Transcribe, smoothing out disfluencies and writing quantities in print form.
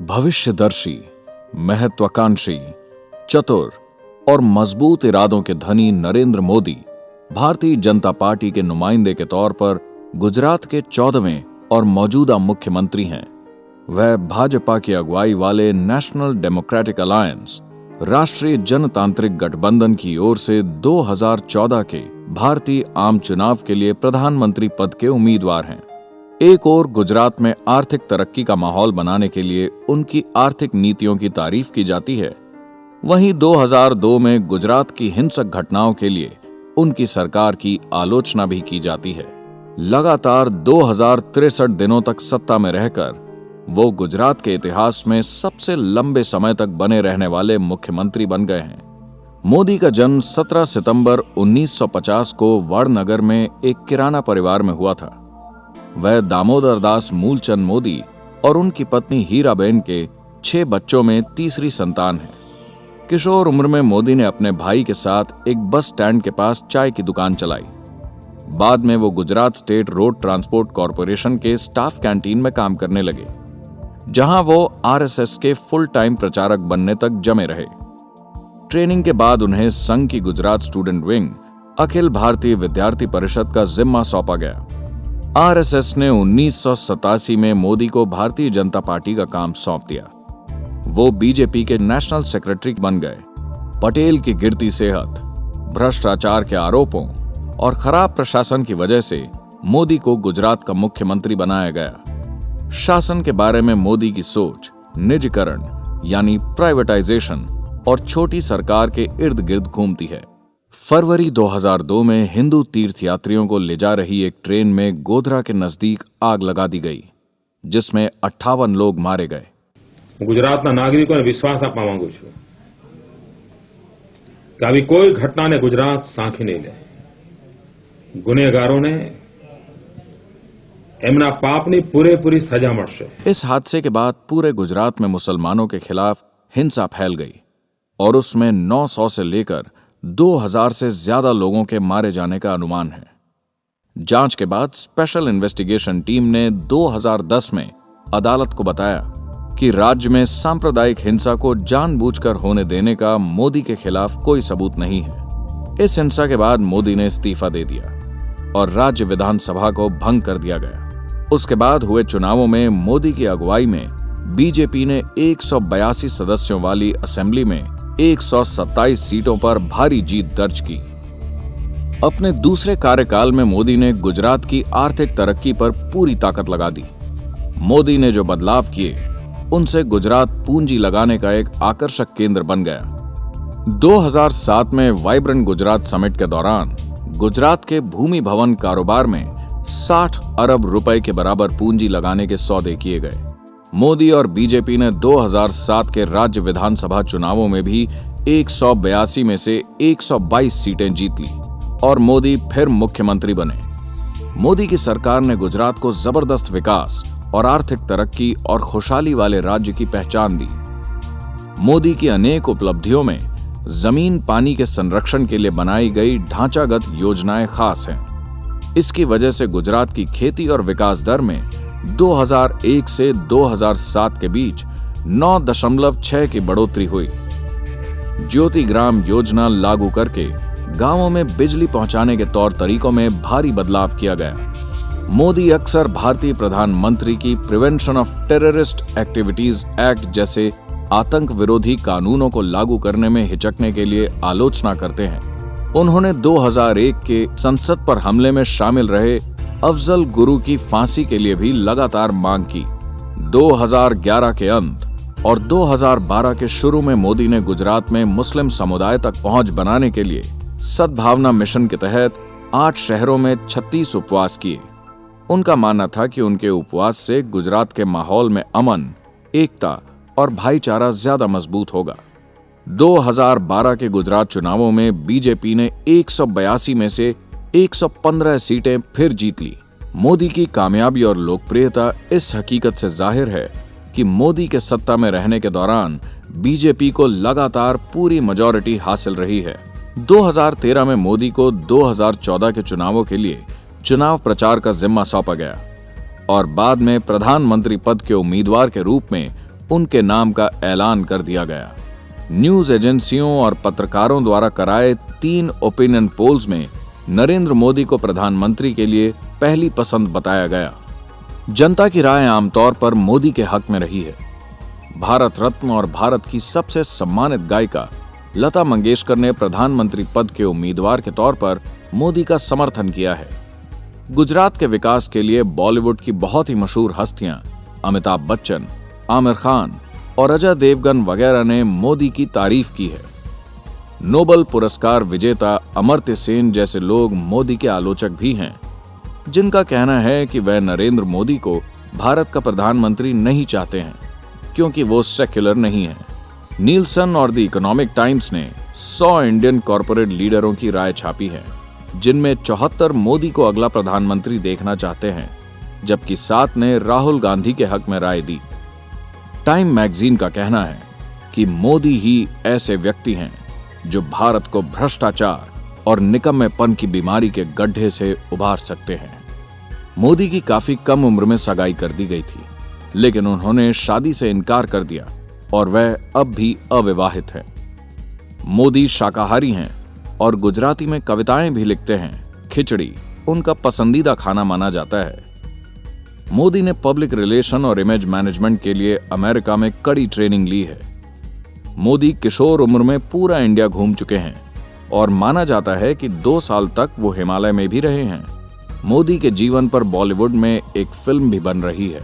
भविष्यदर्शी, महत्वाकांक्षी, चतुर और मजबूत इरादों के धनी नरेंद्र मोदी भारतीय जनता पार्टी के नुमाइंदे के तौर पर गुजरात के 14वें और मौजूदा मुख्यमंत्री हैं। वह भाजपा की अगुवाई वाले नेशनल डेमोक्रेटिक अलायंस राष्ट्रीय जनतांत्रिक गठबंधन की ओर से 2014 के भारतीय आम चुनाव के लिए प्रधानमंत्री पद के उम्मीदवार हैं। एक ओर गुजरात में आर्थिक तरक्की का माहौल बनाने के लिए उनकी आर्थिक नीतियों की तारीफ की जाती है, वहीं 2002 में गुजरात की हिंसक घटनाओं के लिए उनकी सरकार की आलोचना भी की जाती है। लगातार 2063 दिनों तक सत्ता में रहकर वो गुजरात के इतिहास में सबसे लंबे समय तक बने रहने वाले मुख्यमंत्री बन गए हैं। मोदी का जन्म 17 सितंबर 1950 को वडनगर में एक किराना परिवार में हुआ था। वह दामोदर दास मूलचंद मोदी और उनकी पत्नी हीराबेन के 6 बच्चों में तीसरी संतान है। किशोर उम्र में मोदी ने अपने भाई के साथ एक बस स्टैंड के पास चाय की दुकान चलाई। बाद में वो Gujarat state road transport corporation के स्टाफ कैंटीन में काम करने लगे, जहां वो आरएसएस के फुल टाइम प्रचारक बनने तक जमे रहे। ट्रेनिंग के बाद उन्हें संघ की गुजरात स्टूडेंट विंग अखिल भारतीय विद्यार्थी परिषद का जिम्मा सौंपा गया। आरएसएस ने 1987 में मोदी को भारतीय जनता पार्टी का काम सौंप दिया। वो बीजेपी के नेशनल सेक्रेटरी बन गए। पटेल की गिरती सेहत, भ्रष्टाचार के आरोपों और खराब प्रशासन की वजह से मोदी को गुजरात का मुख्यमंत्री बनाया गया। शासन के बारे में मोदी की सोच निजीकरण यानी प्राइवेटाइजेशन और छोटी सरकार के इर्द गिर्द घूमती है। फरवरी 2002 में हिंदू तीर्थयात्रियों को ले जा रही एक ट्रेन में गोधरा के नजदीक आग लगा दी गई, जिसमें 58 लोग मारे गए। गुजरातना नागरिकों ने विश्वास आपवा मांगू छूं कि આવી કોઈ ઘટનાને ગુજરાત સાંખી નહીં લે। ગુનેગારોને એમના પાપની પૂરેપૂરી સજા મળશે। इस हादसे के बाद पूरे गुजरात में मुसलमानों के खिलाफ हिंसा फैल गई और उसमें 900 से लेकर 2000 से ज्यादा लोगों के मारे जाने का अनुमान है। जांच के बाद स्पेशल इन्वेस्टिगेशन टीम ने 2010 में अदालत को बताया कि राज्य में सांप्रदायिक हिंसा को जानबूझकर होने देने का मोदी के खिलाफ कोई सबूत नहीं है। इस हिंसा के बाद मोदी ने इस्तीफा दे दिया और राज्य विधानसभा को भंग कर दिया गया। उसके बाद हुए चुनावों में मोदी की अगुवाई में बीजेपी ने 182 सदस्यों वाली असेंबली में 127 सीटों पर भारी जीत दर्ज की। अपने दूसरे कार्यकाल में मोदी ने गुजरात की आर्थिक तरक्की पर पूरी ताकत लगा दी। मोदी ने जो बदलाव किए उनसे गुजरात पूंजी लगाने का एक आकर्षक केंद्र बन गया। 2007 में वाइब्रेंट गुजरात समिट के दौरान गुजरात के भूमि भवन कारोबार में 60 अरब रुपए के बराबर पूंजी लगाने के सौदे किए गए। मोदी और बीजेपी ने 2007 के राज्य विधानसभा चुनावों में भी 182 में से 122 सीटें जीत ली और मोदी फिर मुख्यमंत्री बने। मोदी की सरकार ने गुजरात को जबरदस्त विकास और आर्थिक तरक्की और खुशहाली वाले राज्य की पहचान दी। मोदी की अनेक उपलब्धियों में जमीन पानी के संरक्षण के लिए बनाई गई ढांचागत योजनाएं खास हैं। इसकी वजह से गुजरात की खेती और विकास दर में 2001 से 2007 के बीच 9.6 की बढ़ोतरी हुई। ज्योति ग्राम योजना लागू करके गांवों में बिजली पहुंचाने के तौर तरीकों में भारी बदलाव किया गया। मोदी अक्सर भारतीय प्रधानमंत्री की prevention of terrorist activities act जैसे आतंक विरोधी कानूनों को लागू करने में हिचकने के लिए आलोचना करते हैं। उन्होंने 2001 के संसद पर हमले में शामिल रहे अफजल गुरु की फांसी के लिए भी लगातार मांग की। 2011 के अंत और 2012 के शुरू में मोदी ने गुजरात में मुस्लिम समुदाय तक पहुंच बनाने के लिए सद्भावना मिशन के तहत 8 शहरों में 36 उपवास किए। उनका मानना था कि उनके उपवास से गुजरात के माहौल में अमन, एकता और भाईचारा ज्यादा मजबूत होगा। 2012 के गुजरात चुनावों में बीजेपी ने 182 में से 115 सीटें फिर जीत ली। मोदी की कामयाबी और लोकप्रियता इस हकीकत से जाहिर है कि मोदी के सत्ता में रहने के दौरान बीजेपी को लगातार पूरी मेजॉरिटी हासिल रही है। 2013 में मोदी को 2014 के चुनावों के लिए चुनाव प्रचार का जिम्मा सौंपा गया और बाद में प्रधानमंत्री पद के उम्मीदवार के रूप में उनके नाम का ऐलान कर दिया गया। न्यूज एजेंसियों और पत्रकारों द्वारा कराए 3 ओपिनियन पोल्स में नरेंद्र मोदी को प्रधानमंत्री के लिए पहली पसंद बताया गया। जनता की राय आमतौर पर मोदी के हक में रही है। भारत रत्न और भारत की सबसे सम्मानित गायिका लता मंगेशकर ने प्रधानमंत्री पद के उम्मीदवार के तौर पर मोदी का समर्थन किया है। गुजरात के विकास के लिए बॉलीवुड की बहुत ही मशहूर हस्तियां अमिताभ बच्चन, आमिर खान और अजय देवगन वगैरह ने मोदी की तारीफ की है। नोबेल पुरस्कार विजेता अमर्त्य सेन जैसे लोग मोदी के आलोचक भी हैं, जिनका कहना है कि वह नरेंद्र मोदी को भारत का प्रधानमंत्री नहीं चाहते हैं क्योंकि वो सेक्युलर नहीं है। नीलसन और द इकोनॉमिक टाइम्स ने 100 इंडियन कॉरपोरेट लीडरों की राय छापी है, जिनमें 74 मोदी को अगला प्रधानमंत्री देखना चाहते हैं, जबकि 7 ने राहुल गांधी के हक में राय दी। टाइम मैगजीन का कहना है कि मोदी ही ऐसे व्यक्ति हैं जो भारत को भ्रष्टाचार और निकम्मेपन की बीमारी के गड्ढे से उबार सकते हैं। मोदी की काफी कम उम्र में सगाई कर दी गई थी, लेकिन उन्होंने शादी से इनकार कर दिया और वह अब भी अविवाहित है। मोदी शाकाहारी हैं और गुजराती में कविताएं भी लिखते हैं। खिचड़ी उनका पसंदीदा खाना माना जाता है। मोदी ने पब्लिक रिलेशन और इमेज मैनेजमेंट के लिए अमेरिका में कड़ी ट्रेनिंग ली है। मोदी किशोर उम्र में पूरा इंडिया घूम चुके हैं और माना जाता है कि 2 साल तक वो हिमालय में भी रहे हैं। मोदी के जीवन पर बॉलीवुड में एक फिल्म भी बन रही है।